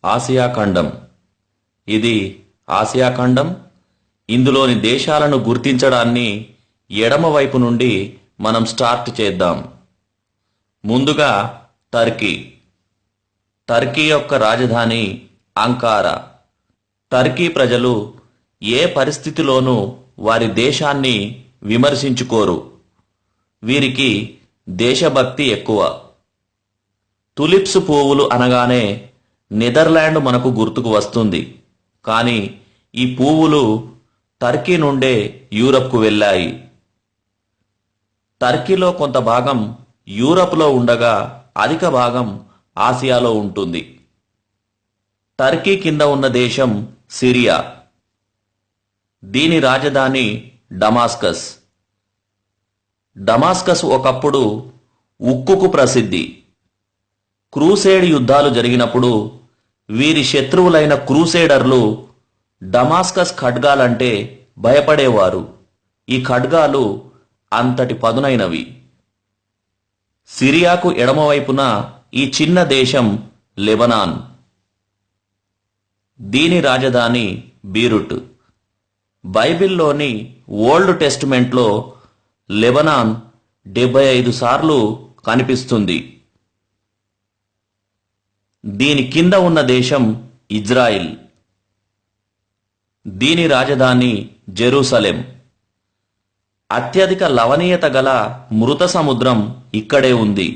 Asia ఖండం. ఇది Asia ఖండం. ఇందులోని దేశాలను గుర్తించడాన్ని ఎడమవైపు నుండి మనం స్టార్ట్ చేద్దాం. ముందుగా టర్కీ. టర్కీ యొక్క రాజధాని అంకారా. టర్కీ ప్రజలు ఏ పరిస్థితిలోనూ వారి దేశాన్ని విమర్శించుకోరు. వీరికి దేశభక్తి ఎక్కువ. తులిప్స్ పువ్వులు అనగానే నెదర్లాండ్ మనకు గుర్తుకు వస్తుంది. కానీ ఈ పువ్వులు టర్కీ నుండే యూరప్కు వెళ్ళాయి. టర్కీలో కొంత భాగం యూరప్లో ఉండగా అధిక భాగం ఆసియాలో ఉంటుంది. టర్కీ కింద ఉన్న దేశం సిరియా. దీని రాజధాని డమాస్కస్. డమాస్కస్ ఒకప్పుడు ఉక్కుకు ప్రసిద్ధి. క్రూసేడ్ యుద్ధాలు జరిగినప్పుడు వీరి శత్రువులైన క్రూసేడర్లు డమాస్కస్ ఖడ్గాలంటే భయపడేవారు. ఈ ఖడ్గాలు అంతటి పదునైనవి. సిరియాకు ఎడమవైపున ఈ చిన్న దేశం లెబనాన్. దీని రాజధాని బీరుట్. బైబిల్లోని ఓల్డ్ టెస్టిమెంట్లో లెబనాన్ 75 సార్లు కనిపిస్తుంది. దీని కింద ఉన్న దేశం ఇజ్రాయిల్. దీని రాజధాని జెరూసలేం. అత్యధిక లవణీయత గల మృత సముద్రం ఇక్కడే ఉంది.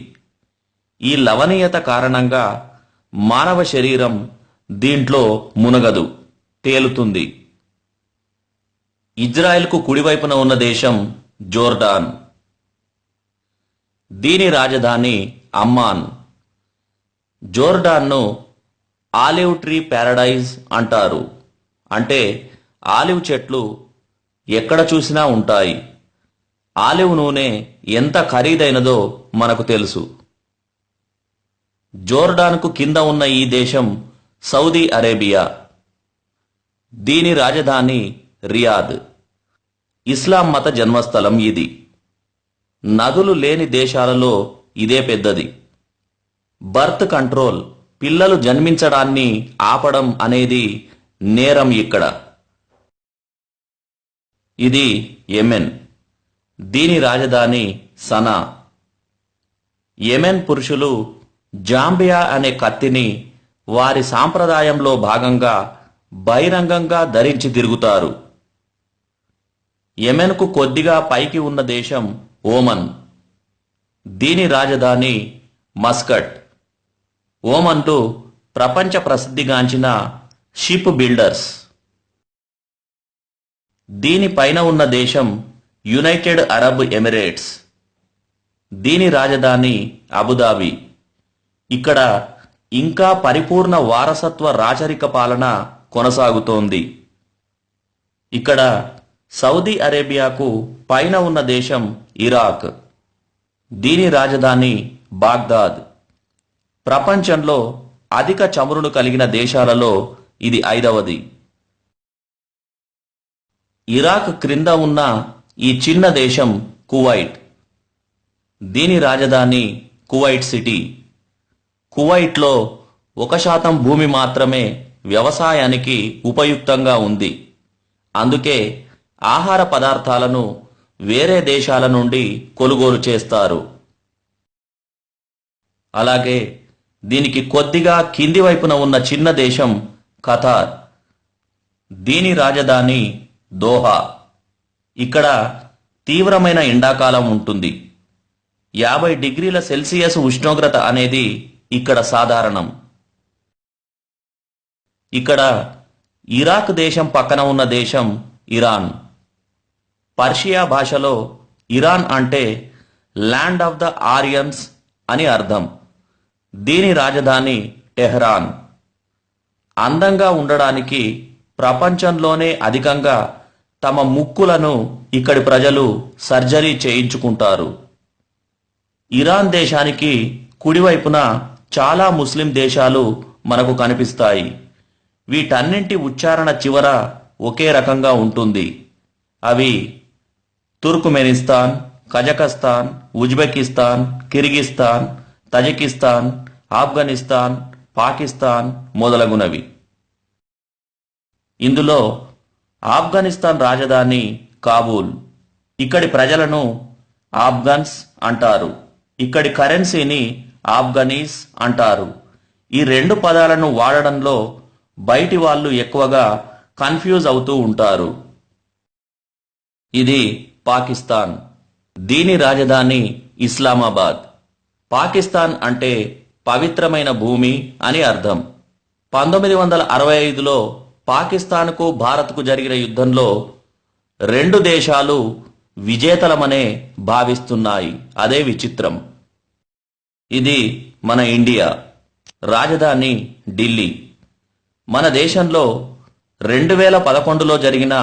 ఈ లవణీయత కారణంగా మానవ శరీరం దీంట్లో మునగదు, తేలుతుంది. ఇజ్రాయెల్కు కుడివైపున ఉన్న దేశం జోర్డాన్. దీని రాజధాని అమ్మాన్. జోర్డాన్ను ఆలివ్ ట్రీ ప్యారడైజ్ అంటారు. అంటే ఆలివ్ చెట్లు ఎక్కడ చూసినా ఉంటాయి. ఆలివ్ నూనె ఎంత ఖరీదైనదో మనకు తెలుసు. జోర్డాన్కు కింద ఉన్న ఈ దేశం సౌదీ అరేబియా. దీని రాజధాని రియాద్. ఇస్లాం మత జన్మస్థలం ఇది. నదులు లేని దేశాలలో ఇదే పెద్దది. బర్త్ కంట్రోల్, పిల్లలు జన్మించడాన్ని ఆపడం అనేది నేరం ఇక్కడ. ఇది యెమెన్. దీని రాజధాని సనా. యెమెన్ పురుషులు జాంబియా అనే కత్తిని వారి సాంప్రదాయంలో భాగంగా బహిరంగంగా ధరించి తిరుగుతారు. యెమెన్కు కొద్దిగా పైకి ఉన్న దేశం ఓమన్. దీని రాజధాని మస్కట్. ఓమన్లు ప్రపంచ ప్రసిద్ధిగాంచిన షిప్ బిల్డర్స్. దీనిపైన ఉన్న దేశం యునైటెడ్ అరబ్ ఎమిరేట్స్. దీని రాజధాని అబుదాబి. ఇక్కడ ఇంకా పరిపూర్ణ వారసత్వ రాచరిక పాలన కొనసాగుతోంది. ఇక్కడ సౌదీ అరేబియాకు పైన ఉన్న దేశం ఇరాక్. దీని రాజధాని బాగ్దాద్. ప్రపంచంలో అధిక చమురును కలిగిన దేశాలలో ఇది 5వది. ఇరాక్ క్రింద ఉన్న ఈ చిన్న దేశం కువైట్. దీని రాజధాని కువైట్ సిటీ. కువైట్లో 1% భూమి మాత్రమే వ్యవసాయానికి ఉపయుక్తంగా ఉంది. అందుకే ఆహార పదార్థాలను వేరే దేశాల నుండి కొనుగోలు చేస్తారు. అలాగే దీనికి కొద్దిగా కింది వైపున ఉన్న చిన్న దేశం ఖతార్. దీని రాజధాని దోహా. ఇక్కడ తీవ్రమైన ఎండాకాలం ఉంటుంది. 50 డిగ్రీల సెల్సియస్ ఉష్ణోగ్రత అనేది ఇక్కడ సాధారణం. ఇక్కడ ఇరాక్ దేశం పక్కన ఉన్న దేశం ఇరాన్. పర్షియా భాషలో ఇరాన్ అంటే ల్యాండ్ ఆఫ్ ద ఆరియన్స్ అని అర్థం. దీని రాజధాని టెహ్రాన్. అందంగా ఉండడానికి ప్రపంచంలోనే అధికంగా తమ ముక్కులను ఇక్కడి ప్రజలు సర్జరీ చేయించుకుంటారు. ఇరాన్ దేశానికి కుడివైపున చాలా ముస్లిం దేశాలు మనకు కనిపిస్తాయి. వీటన్నింటి ఉచ్చారణ చివర ఒకే రకంగా ఉంటుంది. అవి Turkmenistan, Kazakhstan, Uzbekistan, Kyrgyzstan, Tajikistan, Afghanistan, Pakistan మొదలగునవి. ఇందులో ఆఫ్ఘనిస్తాన్ రాజధాని కాబూల్. ఇక్కడి ప్రజలను ఆఫ్ఘన్స్ అంటారు. ఇక్కడి కరెన్సీని ఆఫ్ఘనీస్ అంటారు. ఈ రెండు పదాలను వాడడంలో బయటి వాళ్ళు ఎక్కువగా కన్ఫ్యూజ్ అవుతూ ఉంటారు. ఇది పాకిస్తాన్. దీని రాజధాని ఇస్లామాబాద్. పాకిస్తాన్ అంటే పవిత్రమైన భూమి అని అర్థం. 1965లో పాకిస్తాన్కు భారత్కు జరిగిన యుద్ధంలో రెండు దేశాలు విజేతలమనే భావిస్తున్నాయి. అదే విచిత్రం. ఇది మన ఇండియా. రాజధాని ఢిల్లీ. మన దేశంలో 2011లో జరిగిన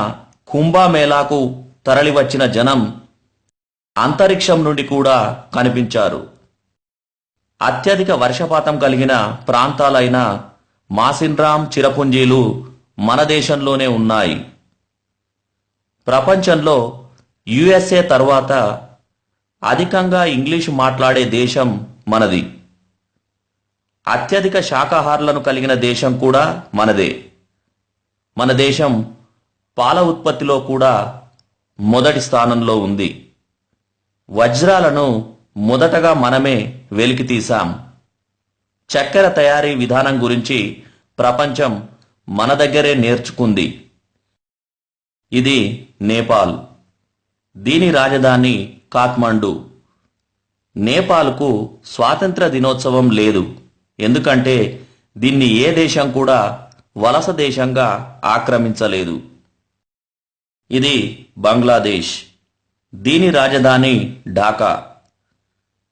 కుంభమేళాకు తరలివచ్చిన జనం అంతరిక్షం నుండి కూడా కనిపించారు. అత్యధిక వర్షపాతం కలిగిన ప్రాంతాలైన మాసిన్రామ్, చిరపుంజీలు మన దేశంలోనే ఉన్నాయి. ప్రపంచంలో యుఎస్ఏ తర్వాత అధికంగా ఇంగ్లీషు మాట్లాడే దేశం మనది. అత్యధిక శాకాహారులను కలిగిన దేశం కూడా మనదే. మన దేశం పాల ఉత్పత్తిలో కూడా మొదటి స్థానంలో ఉంది. వజ్రాలను మొదటగా మనమే వెలికితీశాం. చక్కెర తయారీ విధానం గురించి ప్రపంచం మన దగ్గరే నేర్చుకుంది. ఇది నేపాల్. దీని రాజధాని కాఠ్మండు. నేపాల్కు స్వాతంత్ర దినోత్సవం లేదు. ఎందుకంటే దీన్ని ఏ దేశం కూడా వలస దేశంగా ఆక్రమించలేదు. ఇది బంగ్లాదేశ్. దీని రాజధాని ఢాకా.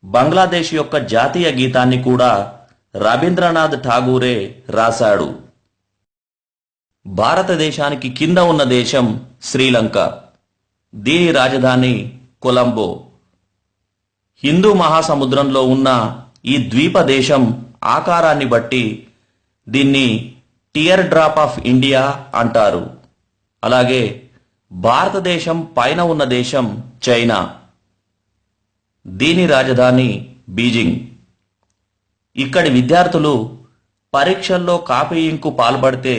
బంగ్లాదేశ్ యొక్క జాతీయ గీతాన్ని కూడా రవీంద్రనాథ్ ఠాగూరే రాశాడు. భారతదేశానికి కింద ఉన్న దేశం శ్రీలంక. దీని రాజధాని కొలంబో. హిందూ మహాసముద్రంలో ఉన్న ఈ ద్వీప దేశం ఆకారాన్ని బట్టి దీన్ని టియర్ డ్రాప్ ఆఫ్ ఇండియా అంటారు. అలాగే భారతదేశం పైన ఉన్న దేశం చైనా. దీని రాజధాని బీజింగ్. ఇక్కడి విద్యార్థులు పరీక్షల్లో కాపీయింగ్కు పాల్పడితే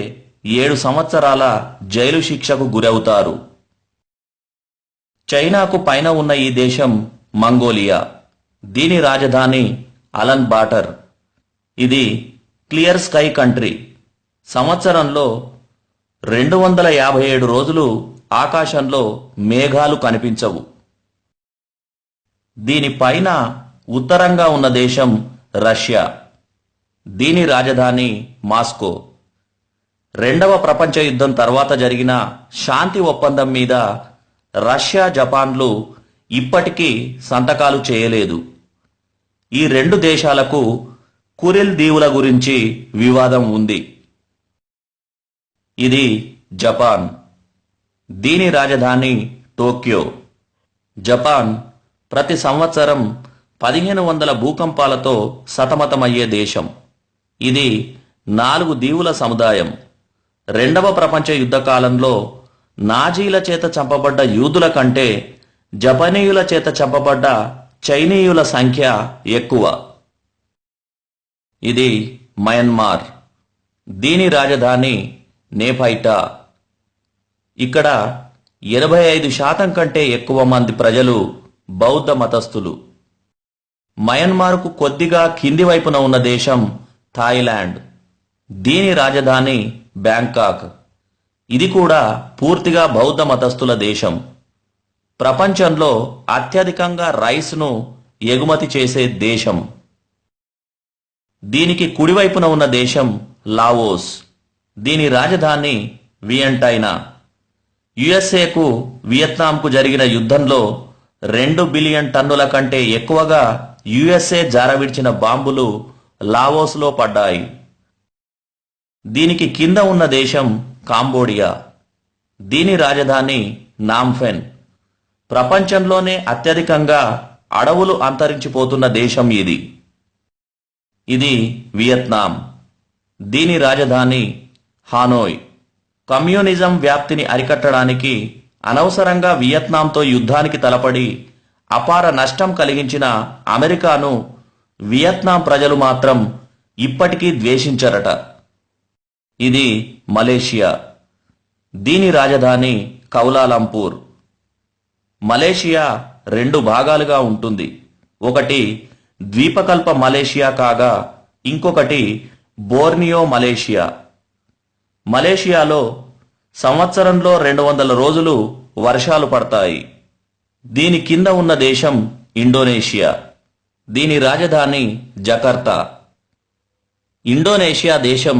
7 సంవత్సరాల జైలు శిక్షకు గురవుతారు. చైనాకు పైన ఉన్న ఈ దేశం మంగోలియా. దీని రాజధాని అలన్ బాటర్. ఇది క్లియర్ స్కై కంట్రీ. సంవత్సరంలో 257 రోజులు ఆకాశంలో మేఘాలు కనిపించవు. దీనిపైన ఉత్తరంగా ఉన్న దేశం రష్యా. దీని రాజధాని మాస్కో. 2వ ప్రపంచ యుద్ధం తర్వాత జరిగిన శాంతి ఒప్పందం మీద రష్యా, జపాన్లు ఇప్పటికీ సంతకాలు చేయలేదు. ఈ రెండు దేశాలకు కురిల్ దీవుల గురించి వివాదం ఉంది. ఇది జపాన్. దీని రాజధాని టోక్యో. జపాన్ ప్రతి సంవత్సరం 1500 భూకంపాలతో సతమతమయ్యే దేశం. ఇది 4 దీవుల సముదాయం. 2వ ప్రపంచ యుద్ధ కాలంలో నాజీల చేత చంపబడ్డ యూదుల కంటే జపనీయుల చేత చంపబడ్డ చైనీయుల సంఖ్య ఎక్కువ. ఇది మయన్మార్. దీని రాజధాని నేపైటా. ఇక్కడ 85% కంటే ఎక్కువ మంది ప్రజలు బౌద్ధ మతస్థులు. మయన్మార్కు కొద్దిగా కింది వైపున ఉన్న దేశం థాయిలాండ్. దీని రాజధాని బ్యాంకాక్. ఇది కూడా పూర్తిగా బౌద్ధ మతస్థుల దేశం. ప్రపంచంలో అత్యధికంగా రైస్ను ఎగుమతి చేసే దేశం. దీనికి కుడివైపున ఉన్న దేశం లావోస్. దీని రాజధాని వియంటైనా. యుఎస్ఏకు వియత్నాంకు జరిగిన యుద్ధంలో 2 బిలియన్ టన్నుల కంటే ఎక్కువగా యుఎస్ఏ జారవిడిచిన బాంబులు లావోస్లో పడ్డాయి. దీనికి కింద ఉన్న దేశం కాంబోడియా. దీని రాజధాని నాంఫెన్. ప్రపంచంలోనే అత్యధికంగా అడవులు అంతరించిపోతున్న దేశం ఇది. ఇది వియత్నాం. దీని రాజధాని హానోయ్. కమ్యూనిజం వ్యాప్తిని అరికట్టడానికి అనవసరంగా వియత్నాంతో యుద్ధానికి తలపడి అపార నష్టం కలిగించిన అమెరికాను వియత్నాం ప్రజలు మాత్రం ఇప్పటికీ ద్వేషించరట. ఇది మలేషియా. దీని రాజధాని కౌలాలంపూర్. మలేషియా 2 భాగాలుగా ఉంటుంది. ఒకటి ద్వీపకల్ప మలేషియా కాగా ఇంకొకటి బోర్నియో మలేషియా. మలేషియాలో సంవత్సరంలో 200 రోజులు వర్షాలు పడతాయి. దీని కింద ఉన్న దేశం ఇండోనేషియా. దీని రాజధాని జకర్తా. ఇండోనేషియా దేశం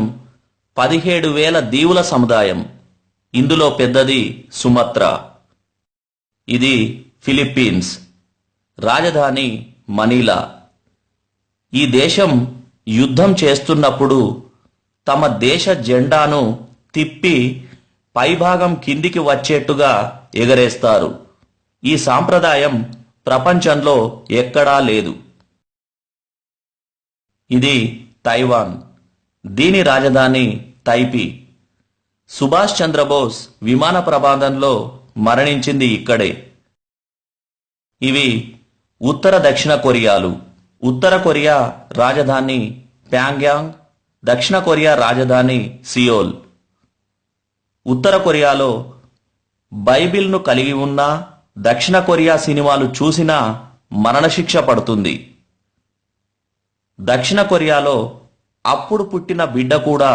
17,000 దీవుల సముదాయం. ఇందులో పెద్దది సుమత్రా. ఇది ఫిలిప్పీన్స్. రాజధాని మనీలా. ఈ దేశం యుద్ధం చేస్తున్నప్పుడు తమ దేశ జెండాను తిప్పి పైభాగం కిందికి వచ్చేట్టుగా ఎగరేస్తారు. ఈ సాంప్రదాయం ప్రపంచంలో ఎక్కడా లేదు. ఇది తైవాన్. దీని రాజధాని తైపీ. సుభాష్ చంద్రబోస్ విమాన ప్రమాదంలో మరణించింది ఇక్కడే. ఇవి ఉత్తర దక్షిణ కొరియాలు. ఉత్తర కొరియా రాజధాని ప్యాంగ్యాంగ్. దక్షిణ కొరియా రాజధాని సియోల్. ఉత్తర కొరియాలో బైబిల్ను కలిగి ఉన్న దక్షిణ కొరియా సినిమాలు చూసినా మరణశిక్ష పడుతుంది. దక్షిణ కొరియాలో అప్పుడు పుట్టిన బిడ్డ కూడా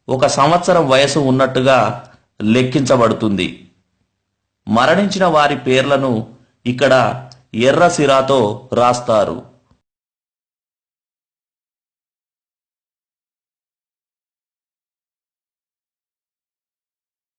1 సంవత్సరం వయసు ఉన్నట్టుగా లెక్కించబడుతుంది. మరణించిన వారి పేర్లను ఇక్కడ ఎర్ర సిరాతో రాస్తారు.